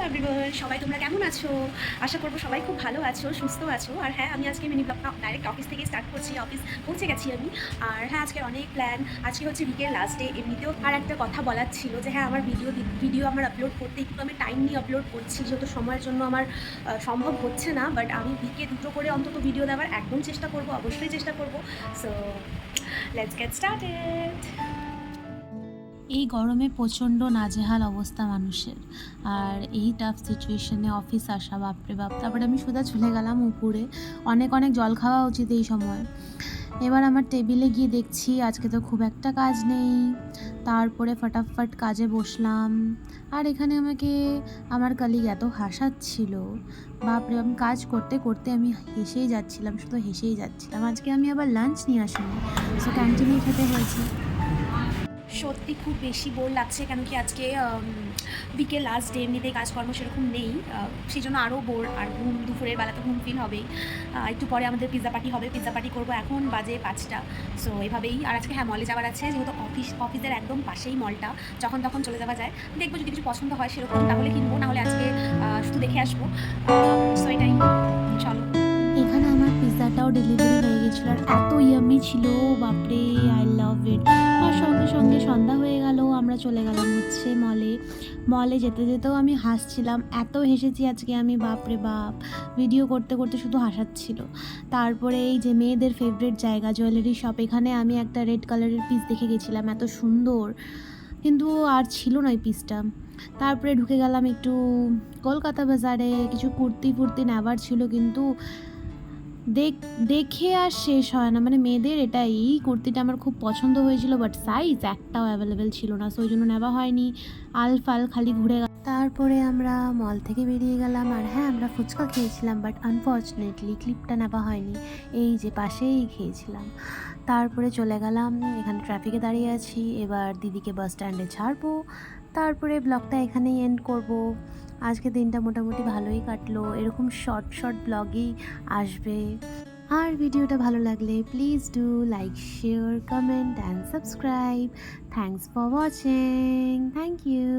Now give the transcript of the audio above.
Everyone, সবাই তোমরা কেমন আছো? আশা করবো সবাই খুব ভালো আছো, সুস্থ আছো। আর হ্যাঁ, আমি আজকে মিনি ব্লগটা ডাইরেক্ট অফিস থেকে স্টার্ট করছি। অফিস পৌঁছে গেছি আমি। আর হ্যাঁ, আজকের অনেক প্ল্যান। আজকে হচ্ছে উইকের লাস্ট ডে। এমনিতেও আর একটা কথা বলার ছিল যে হ্যাঁ, আমার ভিডিও আমার আপলোড করতে একটু আমি টাইম নিয়ে আপলোড করছি, যেহেতু সময়ের জন্য আমার সম্ভব হচ্ছে না। বাট আমি উইকে 2টো করে অন্তত ভিডিও দেওয়ার একদম চেষ্টা করবো, অবশ্যই চেষ্টা করবো। So let's get started. এই গরমে প্রচণ্ড নাজেহাল অবস্থা মানুষের। আর এই টাফ সিচুয়েশনে অফিস আসা, বাপরে বাপ। তারপরে আমি সোজা চলে গেলাম উপরে। অনেক অনেক জল খাওয়া উচিত এই সময়। এবার আমার টেবিলে গিয়ে দেখছি আজকে তো খুব একটা কাজ নেই। তারপরে ফটাফট কাজে বসলাম। আর এখানে আমাকে আমার কলিগ এত হাসাচ্ছিল, বাপরে। আমি কাজ করতে করতে আমি হেসেই যাচ্ছিলাম, শুধু হেসেই যাচ্ছিলাম। আজকে আমি আবার লাঞ্চ নিয়ে আসিনি, সো ক্যান্টিনেই খেতে হয়েছে। সত্যি খুব বেশি বোর লাগছে, কেন কি আজকে উইকের লাস্ট ডে, এমনিতেই কাজকর্ম সেরকম নেই। সেই জন্য আরও বোর। আর ঘুম, দুপুরের বেলা তো ঘুম ফিল হবেই। একটু পরে আমাদের পিৎজা পার্টি হবে, পিৎজা পার্টি করবো। এখন বাজে 5টা। সো এভাবেই। আর আজকে হ্যাঁ, মলে যাওয়ার আছে, যেহেতু অফিসের একদম পাশেই মলটা। যখন তখন চলে যাওয়া যায়। দেখবো যদি কিছু পছন্দ হয় সেরকম তাহলে কিনবো, নাহলে আজকে শুধু দেখে আসবো। সো এটাই, চলো। এখানে আমার পিৎজাটাও ডেলিভারি হয়ে গেছিলো, আর এত ইয়াম্মি ছিল, বাপরে, আই লাভ ইট। আর সঙ্গে সঙ্গে সন্ধ্যা হয়ে গেল, আমরা চলে গেলাম হচ্ছে মলে যেতে যেতেও আমি হাসছিলাম, এত হেসেছি আজকে আমি, বাপরে বাপ। ভিডিও করতে করতে শুধু হাসাচ্ছিল। তারপরে এই যে মেয়েদের ফেভারিট জায়গা, জুয়েলারি শপ, এখানে আমি একটা রেড কালারের পিস দেখে গেছিলাম, এত সুন্দর, কিন্তু আর ছিল না ওই পিসটা। তারপরে ঢুকে গেলাম একটু কলকাতা বাজারে, কিছু কুর্তি ফুর্তি নেওয়ার ছিল, কিন্তু দেখে আর শেষ হয় না। মানে মেয়েদের এটাই, এই কুর্তিটা আমার খুব পছন্দ হয়েছিল, বাট সাইজ একটাও অ্যাভেলেবেল ছিল না, সো ওই জন্য নেওয়া হয়নি। আলফাল খালি ঘুরে তারপরে আমরা মল থেকে বেরিয়ে গেলাম। আর হ্যাঁ, আমরা ফুচকা খেয়েছিলাম, বাট আনফর্চুনেটলি ক্লিপটা নেওয়া হয়নি, এই যে পাশেই খেয়েছিলাম। তারপরে চলে গেলাম, এখানে ট্রাফিকে দাঁড়িয়ে আছি, এবার দিদিকে বাস স্ট্যান্ডে ছাড়বো। তারপরে ব্লগটা এখানেই এন্ড করব। আজকে দিনটা মোটামুটি ভালোই কাটলো, এরকম শর্ট শর্ট ব্লগই আসবে। আর ভিডিওটা ভালো লাগলে please do like, share, comment and subscribe. Thanks for watching. Thank you.